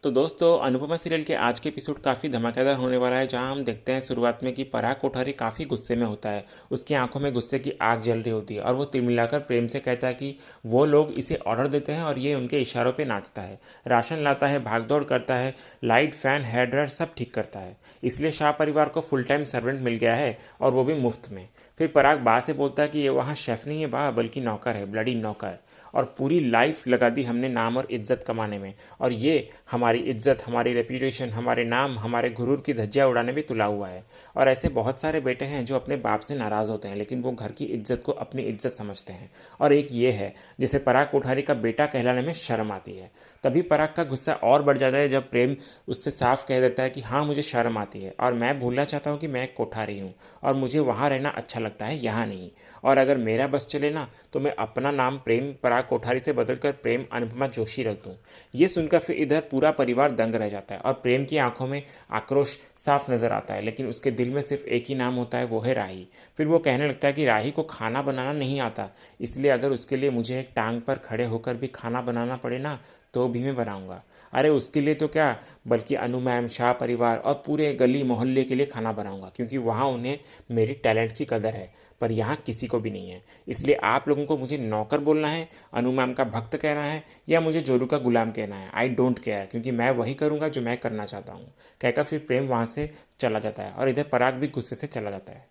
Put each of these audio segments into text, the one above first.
तो दोस्तों, अनुपमा सीरियल के आज के एपिसोड काफ़ी धमाकेदार होने वाला है, जहां हम देखते हैं शुरुआत में कि पराग कोठारी काफ़ी गुस्से में होता है। उसकी आंखों में गुस्से की आग जल रही होती है और वो तिलमिलाकर प्रेम से कहता है कि वो लोग इसे ऑर्डर देते हैं और ये उनके इशारों पे नाचता है, राशन लाता है, भागदौड़ करता है, लाइट फैन हेयर ड्रायर सब ठीक करता है। इसलिए शाह परिवार को फुल टाइम सर्वेंट मिल गया है और वो भी मुफ्त में। फिर पराग बा से बोलता है कि ये वहाँ शेफ़ नहीं है बा, बल्कि नौकर है, ब्लडी नौकर। और पूरी लाइफ लगा दी हमने नाम और इज्जत कमाने में, और ये हमारी इज्जत, हमारी रेप्यूटेशन, हमारे नाम, हमारे गुरूर की धज्जियाँ उड़ाने में तुला हुआ है। और ऐसे बहुत सारे बेटे हैं जो अपने बाप से नाराज़ होते हैं, लेकिन वो घर की इज्जत को अपनी इज्जत समझते हैं। और एक ये है जिसे पराग कोठारी का बेटा कहलाने में शर्म आती है। तभी पराग का गुस्सा और बढ़ जाता है जब प्रेम उससे साफ कह देता है कि हाँ, मुझे शर्म आती है और मैं भूलना चाहता हूँ कि मैं एक कोठारी हूँ और मुझे वहाँ रहना अच्छा लगता है, यहाँ नहीं। और अगर मेरा बस चले ना तो मैं अपना नाम प्रेम पराग कोठारी से बदलकर प्रेम अनुपमा जोशी रख दूँ। ये सुनकर फिर इधर पूरा परिवार दंग रह जाता है और प्रेम की आंखों में आक्रोश साफ नजर आता है, लेकिन उसके दिल में सिर्फ एक ही नाम होता है, वो है राही। फिर वो कहने लगता है कि राही को खाना बनाना नहीं आता, इसलिए अगर उसके लिए मुझे एक टांग पर खड़े होकर भी खाना बनाना पड़े ना तो भी मैं बनाऊंगा। अरे उसके लिए तो क्या, बल्कि अनु मैम, शाह परिवार और पूरे गली मोहल्ले के लिए खाना बनाऊंगा, क्योंकि वहाँ उन्हें मेरी टैलेंट की कदर है, पर यहाँ किसी को भी नहीं है। इसलिए आप लोगों को मुझे नौकर बोलना है, अनु मैम का भक्त कहना है, या मुझे जोरू का गुलाम कहना है, आई डोंट केयर, क्योंकि मैं वही करूँगा जो मैं करना चाहता हूँ। कहकर फिर प्रेम वहाँ से चला जाता है और इधर पराग भी गुस्से से चला जाता है।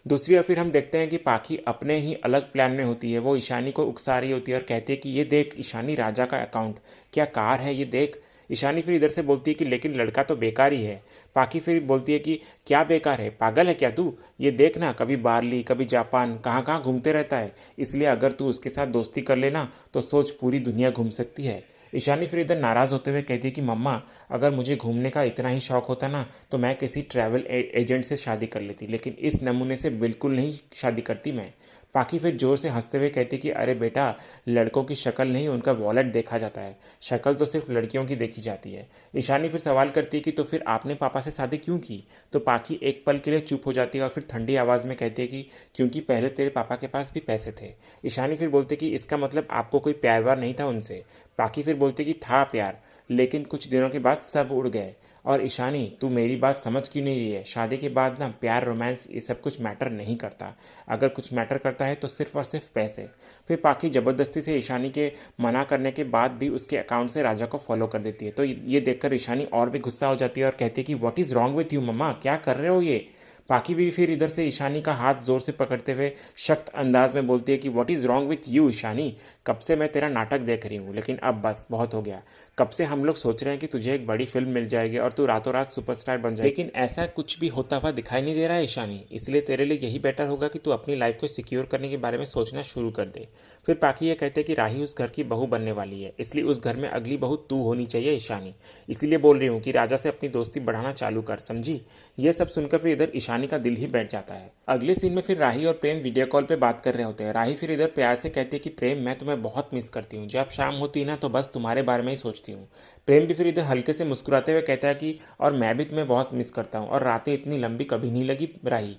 दूसरी ओर फिर हम देखते हैं कि पाखी अपने ही अलग प्लान में होती है। वो ईशानी को उकसा रही होती है और कहती है कि ये देख ईशानी, राजा का अकाउंट क्या कार है, ये देख। ईशानी फिर इधर से बोलती है कि लेकिन लड़का तो बेकार ही है। पाखी फिर बोलती है कि क्या बेकार है, पागल है क्या तू, ये देखना कभी बारली कभी जापान कहाँ कहाँ घूमते रहता है, इसलिए अगर तू उसके साथ दोस्ती कर लेना तो सोच पूरी दुनिया घूम सकती है। ईशानी फिर इधर नाराज़ होते हुए कहती है कि मम्मा, अगर मुझे घूमने का इतना ही शौक होता ना तो मैं किसी ट्रैवल एजेंट से शादी कर लेती, लेकिन इस नमूने से बिल्कुल नहीं शादी करती मैं। पाखी फिर जोर से हंसते हुए कहती कि अरे बेटा, लड़कों की शक्ल नहीं उनका वॉलेट देखा जाता है, शक्ल तो सिर्फ लड़कियों की देखी जाती है। ईशानी फिर सवाल करती है कि तो फिर आपने पापा से शादी क्यों की। तो पाखी एक पल के लिए चुप हो जाती है और फिर ठंडी आवाज़ में कहती है कि क्योंकि पहले तेरे पापा के पास भी पैसे थे। ईशानी फिर बोलती कि इसका मतलब आपको कोई प्यार व्यार नहीं था उनसे। पाखी फिर बोलती कि था प्यार, लेकिन कुछ दिनों के बाद सब उड़ गए। और ईशानी, तू मेरी बात समझ क्यों नहीं रही है, शादी के बाद ना प्यार, रोमांस, ये सब कुछ मैटर नहीं करता। अगर कुछ मैटर करता है तो सिर्फ और सिर्फ पैसे। फिर पाखी ज़बरदस्ती से ईशानी के मना करने के बाद भी उसके अकाउंट से राजा को फॉलो कर देती है। तो ये देखकर ईशानी और भी गुस्सा हो जाती है और कहती है कि what is wrong with you mama, क्या कर रहे हो ये। पाखी भी फिर इधर से ईशानी का हाथ जोर से पकड़ते हुए सख्त अंदाज में बोलती है कि what is wrong with you Ishani, कब से मैं तेरा नाटक देख रही हूँ, लेकिन अब बस बहुत हो गया। कब से हम लोग सोच रहे हैं कि तुझे एक बड़ी फिल्म मिल जाएगी और तू रातों रात सुपरस्टार बन जाएगी, लेकिन ऐसा कुछ भी होता हुआ दिखाई नहीं दे रहा है ईशानी। इसलिए तेरे लिए यही बेटर होगा कि तू अपनी लाइफ को सिक्योर करने के बारे में सोचना शुरू कर दे। फिर पाखी ये कहते हैं कि राही उस घर की बहू बनने वाली है, इसलिए उस घर में अगली बहू तू होनी चाहिए ईशानी। इसीलिए बोल रही हूँ कि राजा से अपनी दोस्ती बढ़ाना चालू कर, समझी। ये सब सुनकर फिर इधर ईशानी का दिल ही बैठ जाता है। अगले सीन में फिर राही और प्रेम वीडियो कॉल पे बात कर रहे होते हैं। राही फिर इधर प्यार से कहती है कि प्रेम, मैं तुम्हें बहुत मिस करती हूँ, जब शाम होती है ना तो बस तुम्हारे बारे में ही सोचती हूँ। प्रेम भी फिर इधर हल्के से मुस्कुराते हुए कहता है कि और मैं भी तुम्हें बहुत मिस करता हूँ, और रातें इतनी लंबी कभी नहीं लगी राही।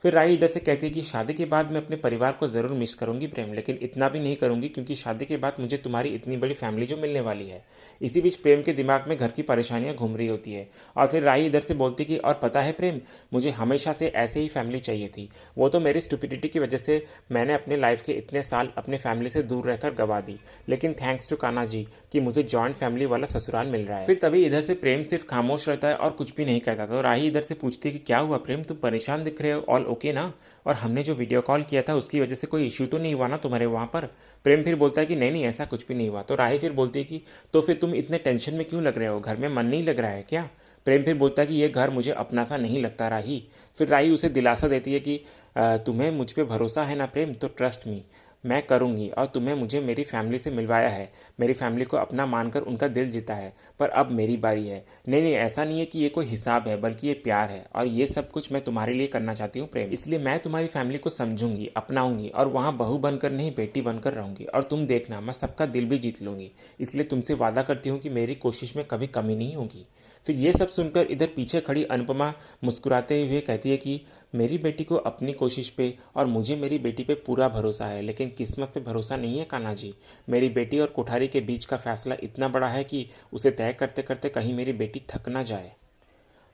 फिर राही इधर से कहती है कि शादी के बाद मैं अपने परिवार को ज़रूर मिस करूंगी प्रेम, लेकिन इतना भी नहीं करूंगी क्योंकि शादी के बाद मुझे तुम्हारी इतनी बड़ी फैमिली जो मिलने वाली है। इसी बीच प्रेम के दिमाग में घर की परेशानियां घूम रही होती है और फिर राही इधर से बोलती कि और पता है प्रेम, मुझे हमेशा से ऐसे ही फैमिली चाहिए थी, वो तो मेरी स्टुपिडिटी की वजह से मैंने अपने लाइफ के इतने साल अपने फैमिली से दूर रहकर गवा दी, लेकिन थैंक्स टू कान्हा जी कि मुझे जॉइंट फैमिली वाला ससुराल मिल रहा है। फिर तभी इधर से प्रेम सिर्फ खामोश रहता है और कुछ भी नहीं कहता। तो राही इधर से पूछती है कि क्या हुआ प्रेम, तुम परेशान दिख रहे हो, ऑल ओके ना, और हमने जो वीडियो कॉल किया था उसकी वजह से कोई इश्यू तो नहीं हुआ ना तुम्हारे वहाँ पर। प्रेम फिर बोलता है कि नहीं नहीं, ऐसा कुछ भी नहीं हुआ। तो राही फिर बोलती है कि तो फिर तुम इतने टेंशन में क्यों लग रहे हो, घर में मन नहीं लग रहा है क्या। प्रेम फिर बोलता है कि ये घर मुझे अपना सा नहीं लगता राही। फिर राही उसे दिलासा देती है कि तुम्हें मुझ पर भरोसा है ना प्रेम, तो ट्रस्ट मी, मैं करूँगी, और तुम्हें मुझे मेरी फैमिली से मिलवाया है, मेरी फैमिली को अपना मानकर उनका दिल जीता है, पर अब मेरी बारी है। नहीं नहीं, ऐसा नहीं है कि ये कोई हिसाब है, बल्कि ये प्यार है, और ये सब कुछ मैं तुम्हारे लिए करना चाहती हूँ प्रेम। इसलिए मैं तुम्हारी फैमिली को समझूंगी, अपनाऊंगी, और वहाँ बहू बनकर नहीं बेटी बनकर रहूंगी, और तुम देखना मैं सबका दिल भी जीत लूंगी। इसलिए तुमसे वादा करती हूँ कि मेरी कोशिश में कभी कमी नहीं होगी। फिर ये सब सुनकर इधर पीछे खड़ी अनुपमा मुस्कुराते हुए कहती है कि मेरी बेटी को अपनी कोशिश पे और मुझे मेरी बेटी पे पूरा भरोसा है, लेकिन लेकिन किस्मत पे भरोसा नहीं है कान्हा जी। मेरी बेटी और कोठारी के बीच का फैसला इतना बड़ा है कि उसे तय करते करते कहीं मेरी बेटी थक ना जाए।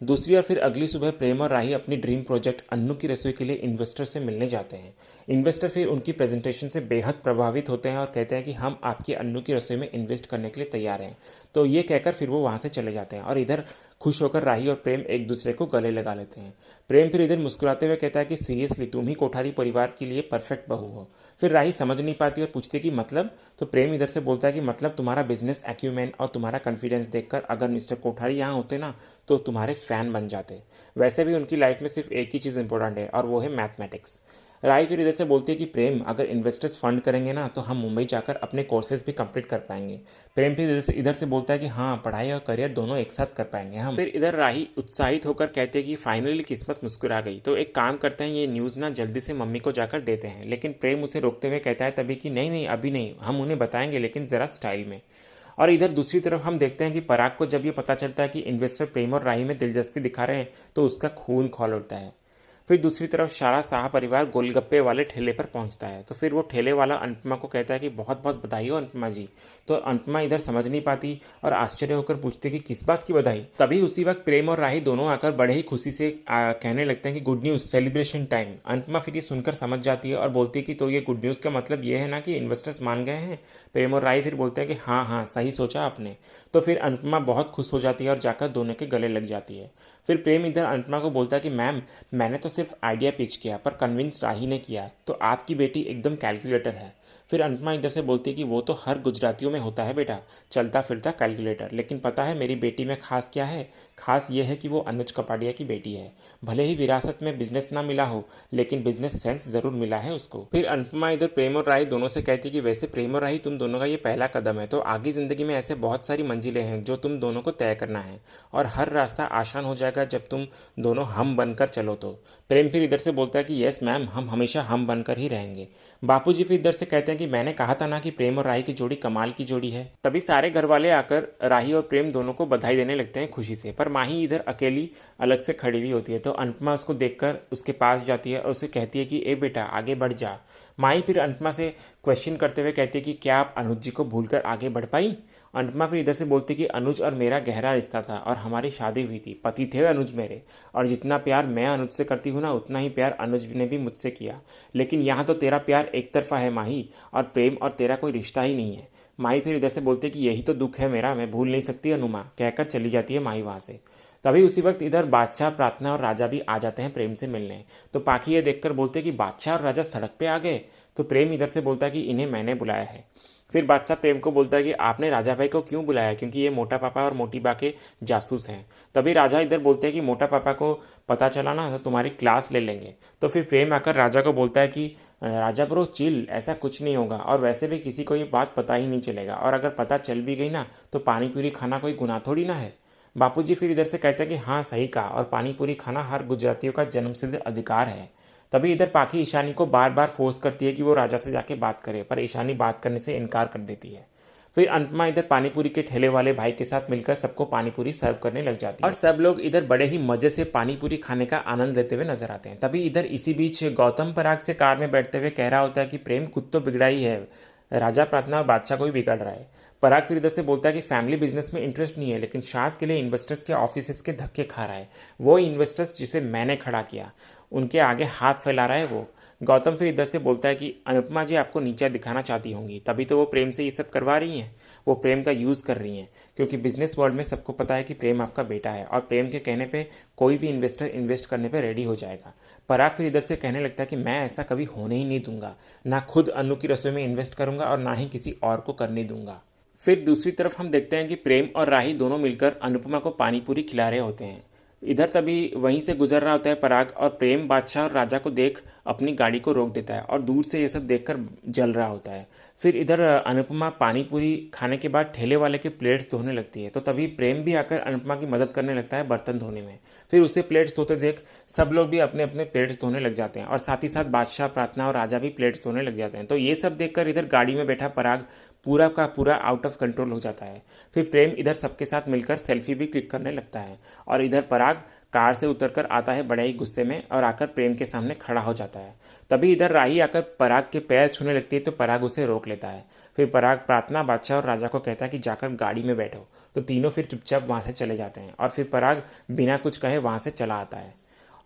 दूसरी ओर फिर अगली सुबह प्रेम और राही अपनी ड्रीम प्रोजेक्ट अन्नू की रसोई के लिए इन्वेस्टर से मिलने जाते हैं। इन्वेस्टर फिर उनकी प्रेजेंटेशन से बेहद प्रभावित होते हैं और कहते हैं कि हम आपकी अन्नू की रसोई में इन्वेस्ट करने के लिए तैयार हैं। तो ये कहकर फिर वो वहाँ से चले जाते हैं और इधर खुश होकर राही और प्रेम एक दूसरे को गले लगा लेते हैं। प्रेम फिर इधर मुस्कुराते हुए कहता है कि सीरियसली तुम ही कोठारी परिवार के लिए परफेक्ट बहू हो। फिर राही समझ नहीं पाती और पूछती कि मतलब। तो प्रेम इधर से बोलता है कि मतलब तुम्हारा बिजनेस एक्यूमेन और तुम्हारा कॉन्फिडेंस देखकर अगर मिस्टर कोठारी यहाँ होते ना तो तुम्हारे फैन बन जाते। वैसे भी उनकी लाइफ में सिर्फ एक ही चीज़ इंपॉर्टेंट है और वो है मैथमेटिक्स। राही फिर इधर से बोलती है कि प्रेम अगर इन्वेस्टर्स फंड करेंगे ना तो हम मुंबई जाकर अपने कोर्सेज भी कंप्लीट कर पाएंगे। प्रेम फिर इधर से बोलता है कि हाँ, पढ़ाई और करियर दोनों एक साथ कर पाएंगे हम। फिर इधर राही उत्साहित होकर कहते हैं कि फाइनली किस्मत मुस्कुरा गई। तो एक काम करते हैं, ये न्यूज़ ना जल्दी से मम्मी को जाकर देते हैं। लेकिन प्रेम उसे रोकते हुए कहता है तभी कि नहीं नहीं अभी नहीं, हम उन्हें बताएंगे लेकिन ज़रा स्टाइल में। और इधर दूसरी तरफ हम देखते हैं कि पराग को जब ये पता चलता है कि इन्वेस्टर प्रेम और राही में दिलचस्पी दिखा रहे हैं तो उसका खून खौल उठता है। फिर दूसरी तरफ सारा शाह परिवार गोलगप्पे वाले ठेले पर पहुंचता है। तो फिर वो ठेले वाला अनुपमा को कहता है कि बहुत बहुत बधाई हो अनुपमा जी। तो अनुपमा इधर समझ नहीं पाती और आश्चर्य होकर पूछती कि किस बात की बधाई। तभी उसी वक्त प्रेम और राही दोनों आकर बड़े ही खुशी से कहने लगते हैं कि good news, celebration time. Anupama फिर ये सुनकर समझ जाती है और बोलती है कि तो ये गुड न्यूज़ का मतलब ये है ना कि इन्वेस्टर्स मान गए हैं। प्रेम और राही फिर बोलते हैं कि हाँ हाँ सही सोचा आपने। तो फिर अनुपमा बहुत खुश हो जाती है और जाकर दोनों के गले लग जाती है। फिर प्रेम इधर अनुपमा को बोलता है कि मैम, मैंने तो सिर्फ आइडिया पिच किया पर कन्विंस राही ने किया है, तो आपकी बेटी एकदम कैलकुलेटर है। फिर अनुपमा इधर से बोलती है कि वो तो हर गुजरातियों में होता है बेटा, चलता फिरता कैलकुलेटर। लेकिन पता है मेरी बेटी में खास क्या है? खास ये है कि वो अनुज कपाड़िया की बेटी है। भले ही विरासत में बिजनेस ना मिला हो लेकिन बिजनेस सेंस जरूर मिला है उसको। फिर अनुपमा इधर प्रेम और राही दोनों से कहती है कि वैसे प्रेम और राही तुम दोनों का ये पहला कदम है, तो आगे जिंदगी में ऐसे बहुत सारी मंजिलें हैं जो तुम दोनों को तय करना है और हर रास्ता आसान हो जाएगा जब तुम दोनों हम बनकर चलो। तो प्रेम फिर इधर से बोलता है कि यस मैम, हम हमेशा हम बनकर ही रहेंगे। बापूजी फिर इधर से कहते हैं कि मैंने कहा था ना कि प्रेम और राही की जोड़ी कमाल की जोड़ी है। तभी सारे घर वाले आकर राही और प्रेम दोनों को बधाई देने लगते हैं खुशी से, पर माही इधर अकेली अलग से खड़ी हुई होती है। तो अनुपमा उसको देखकर उसके पास जाती है और उसे कहती है कि ए बेटा आगे बढ़ जा। माही फिर अनुपमा से क्वेश्चन करते हुए कहती है कि क्या आप अनुज जी को भूलकर आगे बढ़ पाई? अनुपमा फिर इधर से बोलती कि अनुज और मेरा गहरा रिश्ता था और हमारी शादी हुई थी, पति थे अनुज मेरे, और जितना प्यार मैं अनुज से करती हूँ ना उतना ही प्यार अनुज ने भी मुझसे किया। लेकिन यहाँ तो तेरा प्यार एक तरफा है माही, और प्रेम और तेरा कोई रिश्ता ही नहीं है। माही फिर इधर से बोलते कि यही तो दुख है मेरा, मैं भूल नहीं सकती अनुमा, कहकर चली जाती है माही वहाँ से। तभी उसी वक्त इधर बादशाह, प्रार्थना और राजा भी आ जाते हैं प्रेम से मिलने। तो पाखी ये देखकर बोलते कि बादशाह और राजा सड़क पे आ गए। तो प्रेम इधर से बोलता कि इन्हें मैंने बुलाया है। फिर बादशाह प्रेम को बोलता है कि आपने राजा भाई को क्यों बुलाया, क्योंकि ये मोटा पापा और मोटी बा के जासूस हैं। तभी राजा इधर बोलते हैं कि मोटा पापा को पता चला ना तो तुम्हारी क्लास ले लेंगे। तो फिर प्रेम आकर राजा को बोलता है कि राजा ब्रो चिल, ऐसा कुछ नहीं होगा, और वैसे भी किसी को ये बात पता ही नहीं चलेगा, और अगर पता चल भी गई ना तो पानी पूरी खाना कोई गुनाह थोड़ी ना है। बापूजी फिर इधर से कहते हैं कि हाँ सही कहा, और पानी पूरी खाना हर गुजरातियों का जन्मसिद्ध अधिकार है। तभी इधर पाखी ईशानी को बार बार फोर्स करती है कि वो राजा से जाके बात करे, पर ईशानी बात करने से इनकार कर देती है। फिर अनुपमा इधर पानीपुरी के ठेले वाले भाई के साथ मिलकर सबको पानीपुरी सर्व करने लग जाती है और सब लोग इधर बड़े ही मजे से पानीपुरी खाने का आनंद लेते हुए नजर आते हैं। तभी इधर इसी बीच गौतम पराग से कार में बैठते हुए कह रहा होता है कि प्रेम खुद तो बिगड़ा ही है, राजा, प्रार्थना और बादशाह को भी बिगाड़ रहा है। पराग फिर इधर से बोलता है कि फैमिली बिजनेस में इंटरेस्ट नहीं है, लेकिन शास के लिए इन्वेस्टर्स के ऑफिस के धक्के खा रहा है। वो इन्वेस्टर्स जिसे मैंने खड़ा किया उनके आगे हाथ फैला रहा है वो। गौतम फिर इधर से बोलता है कि अनुपमा जी आपको नीचा दिखाना चाहती होंगी, तभी तो वो प्रेम से ये सब करवा रही हैं। वो प्रेम का यूज़ कर रही हैं, क्योंकि बिजनेस वर्ल्ड में सबको पता है कि प्रेम आपका बेटा है और प्रेम के कहने पे कोई भी इन्वेस्टर इन्वेस्ट करने पे रेडी हो जाएगा। पराग फिर इधर से कहने लगता है कि मैं ऐसा कभी होने ही नहीं दूंगा, ना खुद अनु की रसोई में इन्वेस्ट करूंगा और ना ही किसी और को करने दूंगा। फिर दूसरी तरफ हम देखते हैं कि प्रेम और राही दोनों मिलकर अनुपमा को पानीपुरी खिला रहे होते हैं। इधर तभी वहीं से गुजर रहा होता है पराग, और प्रेम बादशाह और राजा को देख अपनी गाड़ी को रोक देता है और दूर से ये सब देखकर जल रहा होता है। फिर इधर अनुपमा पानी पूरी खाने के बाद ठेले वाले के प्लेट्स धोने लगती है, तो तभी प्रेम भी आकर अनुपमा की मदद करने लगता है बर्तन धोने में। फिर उसे प्लेट्स धोते देख सब लोग भी अपने अपने प्लेट्स धोने लग जाते हैं और साथ ही साथ बादशाह, प्रार्थना और राजा भी प्लेट्स धोने लग जाते हैं। तो ये सब देखकर इधर गाड़ी में बैठा पराग पूरा का पूरा आउट ऑफ कंट्रोल हो जाता है। फिर प्रेम इधर सबके साथ मिलकर सेल्फी भी क्लिक करने लगता है और इधर पराग कार से उतरकर आता है बड़े ही गुस्से में और आकर प्रेम के सामने खड़ा हो जाता है। तभी इधर राही आकर पराग के पैर छूने लगती है तो पराग उसे रोक लेता है। फिर पराग प्रार्थना, बादशाह और राजा को कहता है कि जाकर गाड़ी में बैठो। तो तीनों फिर चुपचाप वहाँ से चले जाते हैं और फिर पराग बिना कुछ कहे वहाँ से चला आता है।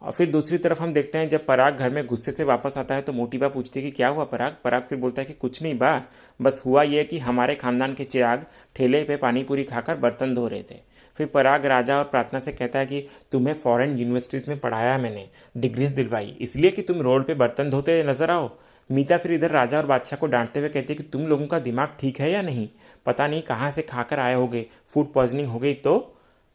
और फिर दूसरी तरफ हम देखते हैं जब पराग घर में गुस्से से वापस आता है तो मोटी बा पूछती है कि क्या हुआ पराग। पराग फिर बोलता है कि कुछ नहीं बा, बस हुआ ये कि हमारे खानदान के चिराग ठेले पे पानी पूरी खाकर बर्तन धो रहे थे। फिर पराग राजा और प्रार्थना से कहता है कि तुम्हें फॉरेन यूनिवर्सिटीज़ में पढ़ाया मैंने, डिग्रीज दिलवाई, इसलिए कि तुम रोड पे बर्तन धोते नजर आओ। मीता फिर इधर राजा और बादशाह को डांटते हुए कहती है कि तुम लोगों का दिमाग ठीक है या नहीं, पता नहीं कहाँ से खाकर आए होगे, फूड पॉइजनिंग हो गई तो।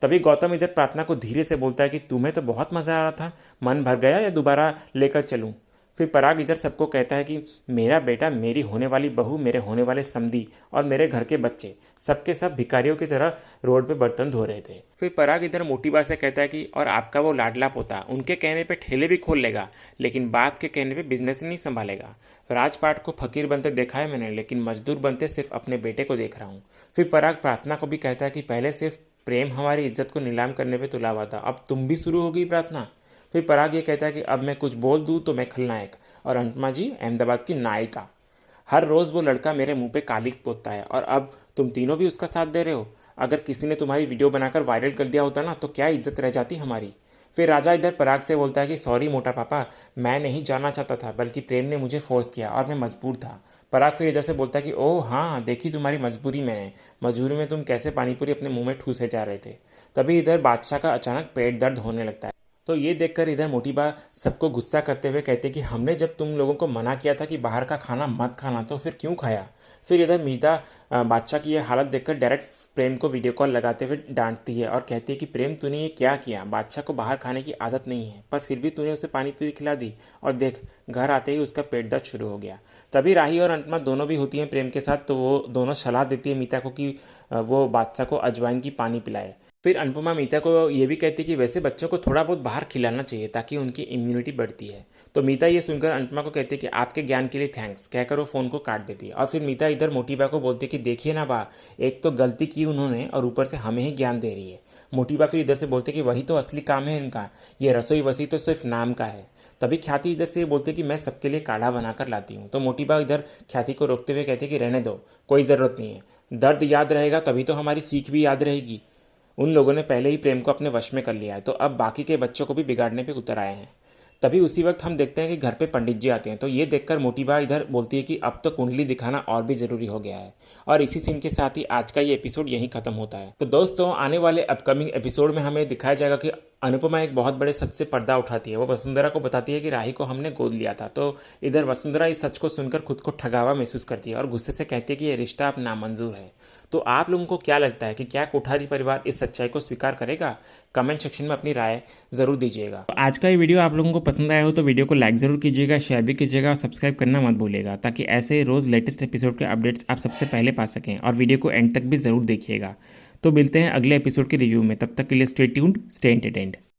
तभी गौतम इधर प्रार्थना को धीरे से बोलता है कि तुम्हें तो बहुत मज़ा आ रहा था, मन भर गया या दोबारा लेकर चलूं। फिर पराग इधर सबको कहता है कि मेरा बेटा, मेरी होने वाली बहू, मेरे होने वाले समधी और मेरे घर के बच्चे सबके सब भिखारियों की तरह रोड पे बर्तन धो रहे थे। फिर पराग इधर मोटी बात से कहता है कि और आपका वो लाडला पोता उनके कहने पे ठेले भी खोल लेगा, लेकिन बाप के कहने पे बिजनेस नहीं संभालेगा। राजपाट को फकीर बनते देखा है मैंने, लेकिन मजदूर बनते सिर्फ अपने बेटे को देख रहा हूँ। फिर पराग प्रार्थना को भी कहता है कि पहले सिर्फ प्रेम हमारी इज्जत को नीलाम करने पे तुला हुआ था, अब तुम भी शुरू हो गई प्रार्थना। फिर पराग ये कहता है कि अब मैं कुछ बोल दूँ तो मैं खलनायक और अंतमा जी अहमदाबाद की नायिका। हर रोज़ वो लड़का मेरे मुंह पे काली पोतता है और अब तुम तीनों भी उसका साथ दे रहे हो। अगर किसी ने तुम्हारी वीडियो बनाकर वायरल कर दिया होता ना तो क्या इज्जत रह जाती हमारी। फिर राजा इधर पराग से बोलता है कि सॉरी मोटा पापा, मैं नहीं जाना चाहता था, बल्कि प्रेम ने मुझे फोर्स किया और मैं मजबूर था। पराग फिर इधर से बोलता है कि ओह हाँ, देखी तुम्हारी मजबूरी में, मजबूरी में तुम कैसे पानीपुरी अपने मुंह में ठूसे जा रहे थे। तभी इधर बादशाह का अचानक पेट दर्द होने लगता है। तो ये देखकर इधर मोटी बा सबको गुस्सा करते हुए कहते कि हमने जब तुम लोगों को मना किया था कि बाहर का खाना मत खाना तो फिर क्यों खाया। फिर इधर मीता बादशाह की ये हालत देखकर डायरेक्ट प्रेम को वीडियो कॉल लगाते हुए डांटती है और कहती है कि प्रेम तूने ये क्या किया, बादशाह को बाहर खाने की आदत नहीं है पर फिर भी तूने उसे पानी पूरी खिला दी और देख घर आते ही उसका पेट दर्द शुरू हो गया। तभी राही और अंतमा दोनों भी होती हैं प्रेम के साथ, तो वो दोनों सलाह देती है मीता को कि वो बादशाह को अजवाइन की पानी पिलाए। फिर अनुपमा मीता को ये भी कहती है कि वैसे बच्चों को थोड़ा बहुत बाहर खिलाना चाहिए ताकि उनकी इम्यूनिटी बढ़ती है। तो मीता ये सुनकर अनुपमा को कहती है कि आपके ज्ञान के लिए थैंक्स कहकर वो फ़ोन को काट देती है। और फिर मीता इधर मोटी बा को बोलती है कि देखिए ना बा, एक तो गलती की उन्होंने और ऊपर से हमें ही ज्ञान दे रही है। मोटी बा फिर इधर से बोलते कि वही तो असली काम है इनका, ये रसोई वसी तो सिर्फ नाम का है। तभी ख्याति इधर से बोलते कि मैं सबके लिए काढ़ा बनाकर लाती हूँ। तो मोटी बा इधर ख्याति को रोकते हुए कहते कि रहने दो, कोई ज़रूरत नहीं है, दर्द याद रहेगा तभी तो हमारी सीख भी याद रहेगी। उन लोगों ने पहले ही प्रेम को अपने वश में कर लिया है तो अब बाकी के बच्चों को भी बिगाड़ने पे उतर आए हैं। तभी उसी वक्त हम देखते हैं कि घर पे पंडित जी आते हैं। तो ये देखकर मोटी बा इधर बोलती है कि अब तो कुंडली दिखाना और भी ज़रूरी हो गया है। और इसी सीन के साथ ही आज का ये एपिसोड यहीं खत्म होता है। तो दोस्तों, आने वाले अपकमिंग एपिसोड में हमें दिखाया जाएगा कि अनुपमा एक बहुत बड़े सच से पर्दा उठाती है। वो वसुंधरा को बताती है कि राही को हमने गोद लिया था। तो इधर वसुंधरा इस सच को सुनकर खुद को ठगावा महसूस करती है और गुस्से से कहती है कि ये रिश्ता अब नामंजूर है। तो आप लोगों को क्या लगता है कि क्या कोठारी परिवार इस सच्चाई को स्वीकार करेगा? कमेंट सेक्शन में अपनी राय ज़रूर दीजिएगा। तो आज का ये वीडियो आप लोगों को पसंद आया हो तो वीडियो को लाइक ज़रूर कीजिएगा, शेयर भी कीजिएगा और सब्सक्राइब करना मत भूलिएगा ताकि ऐसे रोज़ लेटेस्ट एपिसोड के अपडेट्स आप सबसे पहले पा सकें। और वीडियो को एंड तक भी ज़रूर देखिएगा। तो मिलते हैं अगले एपिसोड के रिव्यू में, तब तक के लिए स्टे ट्यून्ड, स्टे एंटरटेन्ड।